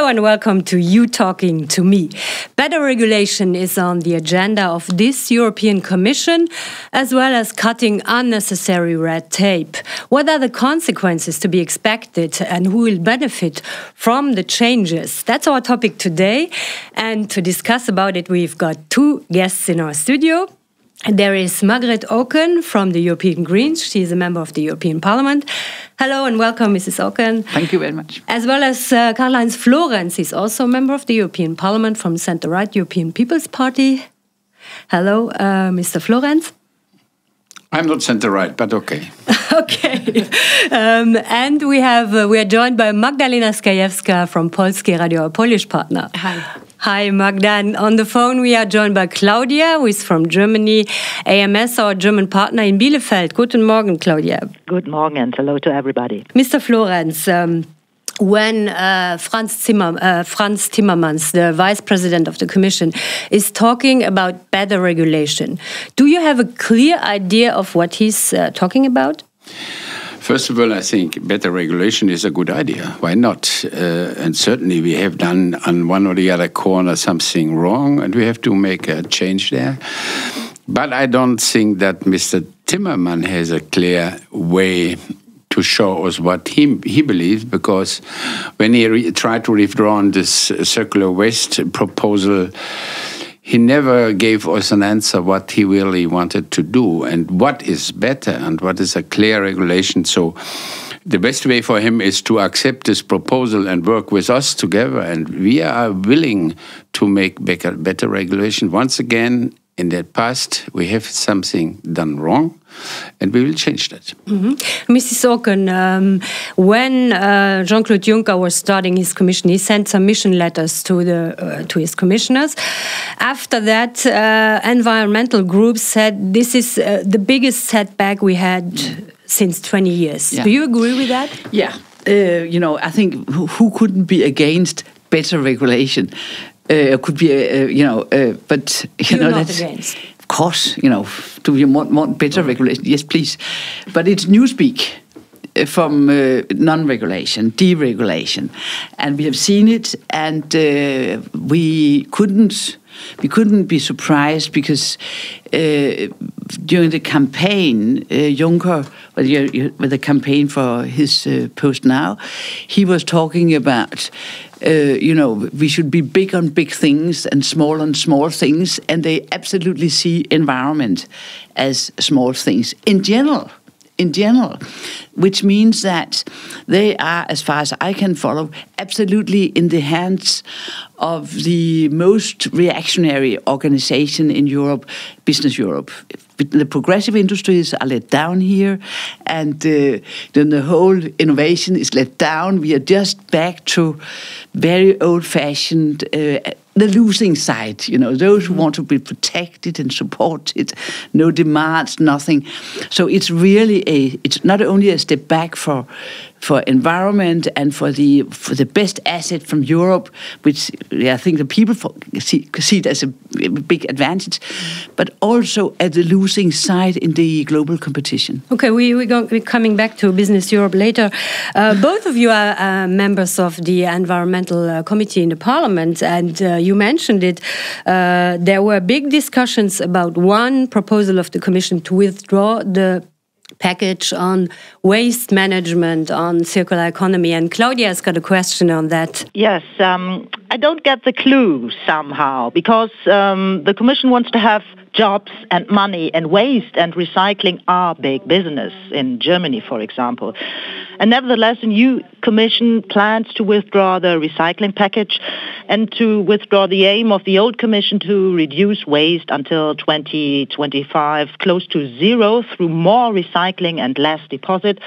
and welcome to You Talking to Me. Better regulation is on the agenda of this European Commission, as well as cutting unnecessary red tape. What are the consequences to be expected and who will benefit from the changes? That's our topic today. And to discuss about it, we've got two guests in our studio. There is Margret Auken from the European Greens. She is a member of the European Parliament. Hello and welcome, Mrs. Auken. Thank you very much. As well as Karl-Heinz Florenz. He's also a member of the European Parliament from centre-right European People's Party. Hello, Mr. Florenz. I'm not centre-right, but okay. Okay. And we are joined by Magdalena Skajewska from Polskie Radio, our Polish partner. Hi. Hi, Magda. And on the phone, we are joined by Claudia, who is from Germany, AMS, our German partner in Bielefeld. Guten Morgen, Claudia. Good morning and hello to everybody. Mr. Florenz, when Frans Timmermans, the Vice President of the Commission, is talking about better regulation, do you have a clear idea of what he's talking about? First of all, I think better regulation is a good idea. Why not? And certainly we have done on one or the other corner something wrong, and we have to make a change there. But I don't think that Mr. Timmermans has a clear way to show us what he believes, because when he tried to withdraw on this circular waste proposal, he never gave us an answer what he really wanted to do and what is better and what is a clear regulation. So the best way for him is to accept this proposal and work with us together. And we are willing to make better regulation. Once again, in the past, we have something done wrong, and we will change that. Mrs. Auken, when Jean-Claude Juncker was starting his commission, he sent some mission letters to his commissioners. After that, environmental groups said this is the biggest setback we had since 20 years. Yeah. Do you agree with that? Yeah. I think who couldn't be against better regulation? Could be, but You're not that's against. Of course, do you want better regulation? Yes, please. But it's newspeak from non-regulation, deregulation, and we have seen it, and we couldn't be surprised because during the campaign, Juncker, with the campaign for his post now, he was talking about. We should be big on big things and small things, and they absolutely see environment as small things in general, which means that they are, as far as I can follow, absolutely in the hands of the most reactionary organization in Europe, Business Europe. The progressive industries are let down here, and then the whole innovation is let down. We are just back to very old-fashioned, the losing side, those who want to be protected and supported, no demands, nothing. So it's really it's not only a step back for environment and for the best asset from Europe, which I think the people see it as a big advantage, but also at the losing side in the global competition. Okay, we're coming back to Business Europe later. Both of you are members of the Environmental Committee in the Parliament, and you mentioned it. There were big discussions about one proposal of the Commission to withdraw the package on waste management, on circular economy. And Claudia's got a question on that. Yes, I don't get the clue somehow, because the Commission wants to have jobs and money, and waste and recycling are big business in Germany, for example. And nevertheless, the new Commission plans to withdraw the recycling package and to withdraw the aim of the old Commission to reduce waste until 2025 close to zero through more recycling and less deposit.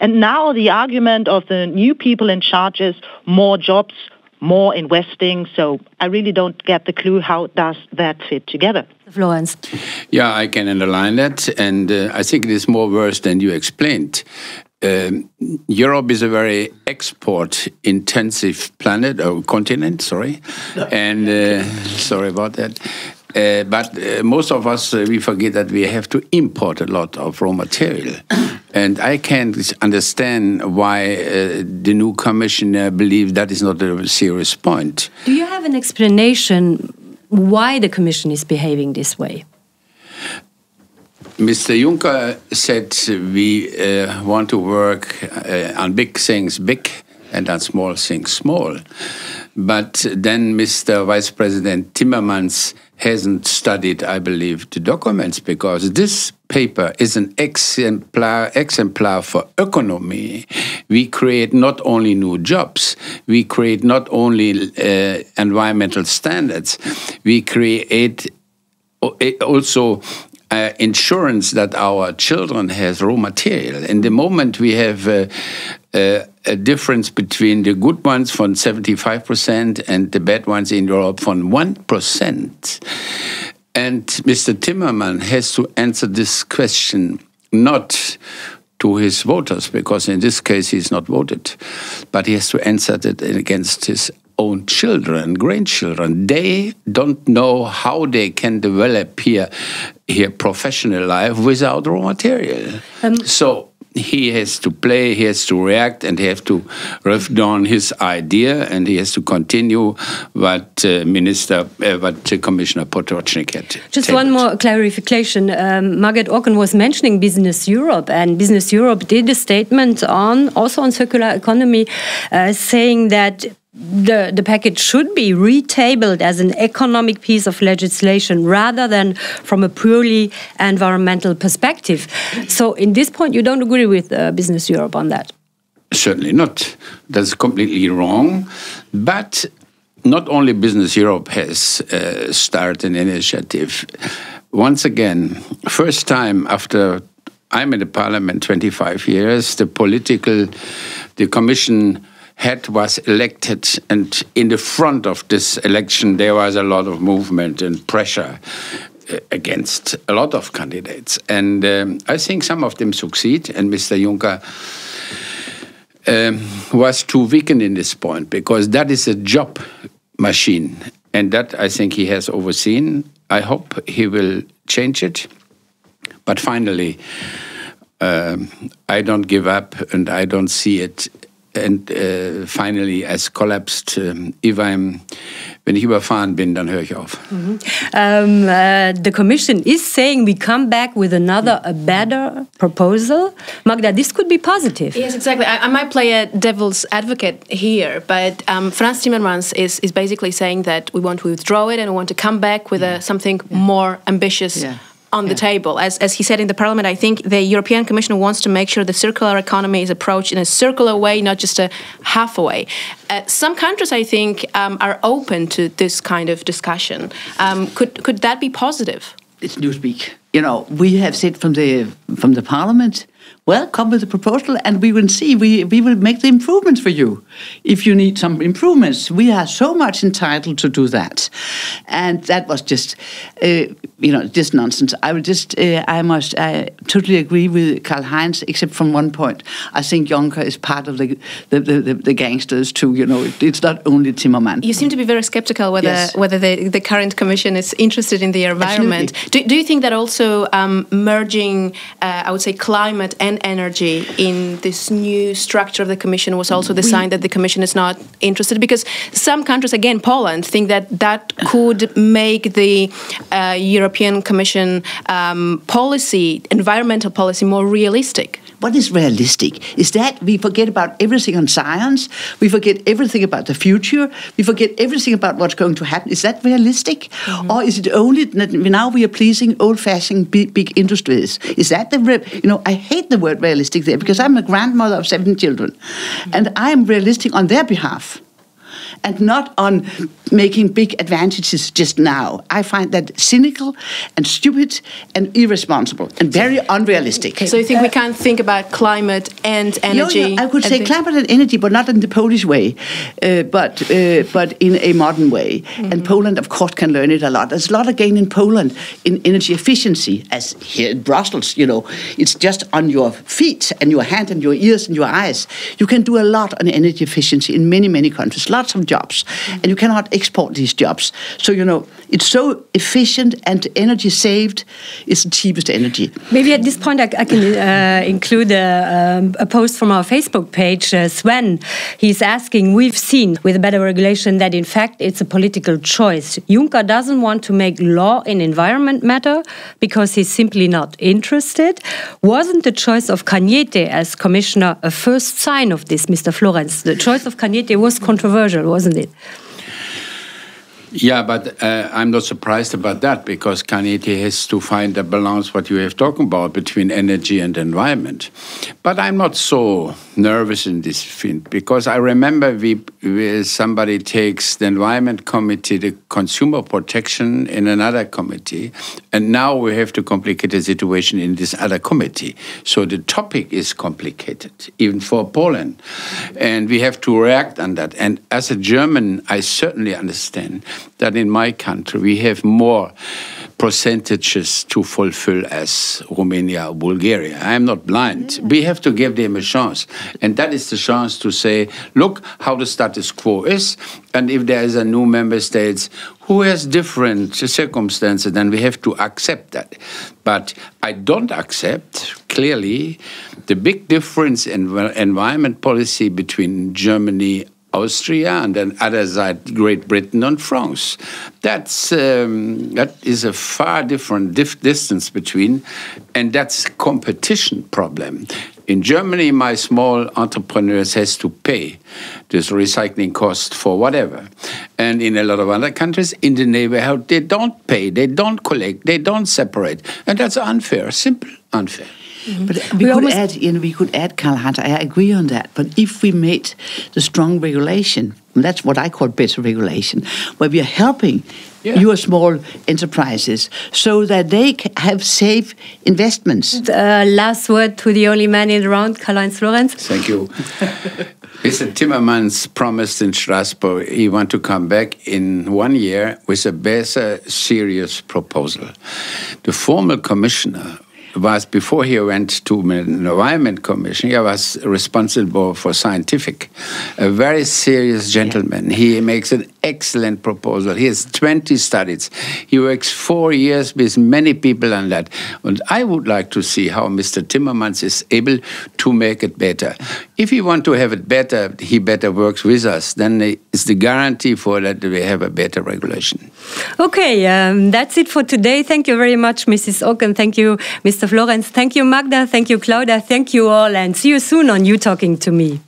And now the argument of the new people in charge is more jobs, more investing. So I really don't get the clue. How does that fit together? Florenz. Yeah, I can underline that. And I think it is more worse than you explained. Europe is a very export-intensive continent, sorry. And sorry about that. But most of us, we forget that we have to import a lot of raw material. And I can't understand why the new commissioner believes that is not a serious point. Do you have an explanation why the Commission is behaving this way? Mr. Juncker said we want to work on big things big and on small things small. But then Mr. Vice President Timmermans hasn't studied, I believe, the documents, because this paper is an exemplar for economy. We create not only new jobs, we create not only environmental standards, we create also insurance that our children has raw material. In the moment we have a difference between the good ones from 75% and the bad ones in Europe from 1%. And Mr. Timmermans has to answer this question not to his voters, because in this case he's not voted, but he has to answer that against his own children, grandchildren. They don't know how they can develop here professional life without raw material. So he has to play, he has to react, and he has to riff down his idea, and he has to continue what Commissioner Potocnik had Just tabled. one more clarification. Margret Auken was mentioning Business Europe, and Business Europe did a statement also on circular economy, saying that the package should be retabled as an economic piece of legislation rather than from a purely environmental perspective. So in this point, you don't agree with Business Europe on that? Certainly not. That's completely wrong. But not only Business Europe has started an initiative. Once again, first time after I'm in the parliament 25 years, the Commission head was elected, and in the front of this election there was a lot of movement and pressure against a lot of candidates. And I think some of them succeed, and Mr. Juncker was too weakened in this point, because that is a job machine, and that I think he has overseen. I hope he will change it. But finally, I don't give up, and I don't see it and finally as collapsed. Wenn ich überfahren bin, dann höre ich auf. The Commission is saying we come back with a better proposal. Magda, this could be positive. Yes, exactly. I might play a devil's advocate here, but Frans Timmermans is basically saying that we want to withdraw it and we want to come back with something more ambitious on the table. As he said in the Parliament, I think the European Commission wants to make sure the circular economy is approached in a circular way, not just a half a way. Some countries, I think, are open to this kind of discussion. Could that be positive? It's newspeak. You know, we have said from the Parliament, well, come with a proposal and we will see. We will make the improvements for you. If you need some improvements, we are so much entitled to do that. And that was just, just nonsense. I totally agree with Karl-Heinz, except from one point. I think Juncker is part of the gangsters too. You know, it's not only Timmermans. You seem to be very skeptical whether the current Commission is interested in the environment. Do you think that also merging, I would say, climate and energy in this new structure of the Commission was also the sign that the Commission is not interested? Because some countries, again, Poland, think that could make the European Commission environmental policy, more realistic. What is realistic? Is that we forget about everything on science, we forget everything about the future, we forget everything about what's going to happen. Is that realistic? Mm-hmm. Or is it only that now we are pleasing old-fashioned big industries? Is that I hate the word realistic there, because I'm a grandmother of 7 children, and I am realistic on their behalf, and not on making big advantages just now. I find that cynical and stupid and irresponsible and very unrealistic. So you think we can't think about climate and energy? I could say climate and energy, but not in the Polish way, but in a modern way. Mm-hmm. And Poland, of course, can learn it a lot. There's a lot of gain in Poland in energy efficiency, as here in Brussels, it's just on your feet and your hand and your ears and your eyes. You can do a lot on energy efficiency in many, many countries. Lots of jobs, and you cannot export these jobs. So, it's so efficient, and energy saved is the cheapest energy. Maybe at this point I can include a post from our Facebook page. Sven, he's asking, we've seen with better regulation that in fact it's a political choice. Juncker doesn't want to make law in environment matter because he's simply not interested. Wasn't the choice of Cañete as commissioner a first sign of this, Mr. Florenz? The choice of Cañete was controversial, wasn't it? Yeah, but I'm not surprised about that, because Cañete has to find a balance, what you have talked about, between energy and environment. But I'm not so nervous in this field, because I remember somebody takes the Environment Committee, the Consumer Protection in another committee, and now we have to complicate the situation in this other committee. So the topic is complicated, even for Poland. And we have to react on that. And as a German, I certainly understand that in my country we have more percentages to fulfill as Romania or Bulgaria. I am not blind. We have to give them a chance. And that is the chance to say, look how the status quo is. And if there is a new member state who has different circumstances, then we have to accept that. But I don't accept, clearly, the big difference in environment policy between Germany, Austria, and then other side Great Britain and France. That is a far different distance between, and that's a competition problem. In Germany, my small entrepreneurs has to pay this recycling cost for whatever. And in a lot of other countries, in the neighborhood, they don't pay, they don't collect, they don't separate. And that's unfair, simple unfair. Mm-hmm. But we could add, Karl-Heinz, I agree on that. But if we made the strong regulation, and that's what I call better regulation, where we are helping your small enterprises so that they have safe investments. Last word to the only man in the round, Karl-Heinz Florenz. Thank you. Mr. Timmermans promised in Strasbourg he wants to come back in 1 year with a better, serious proposal. The former commissioner was, before he went to the Environment Commission, he was responsible for scientific. A very serious gentleman. He makes an excellent proposal. He has 20 studies. He works 4 years with many people on that. And I would like to see how Mr. Timmermans is able to make it better. If he wants to have it better, he better works with us. Then it's the guarantee for that we have a better regulation. Okay, that's it for today. Thank you very much, Mrs. Auken. Thank you, Mr. Florenz. Thank you, Magda. Thank you, Claudia. Thank you all, and see you soon on You Talking to Me.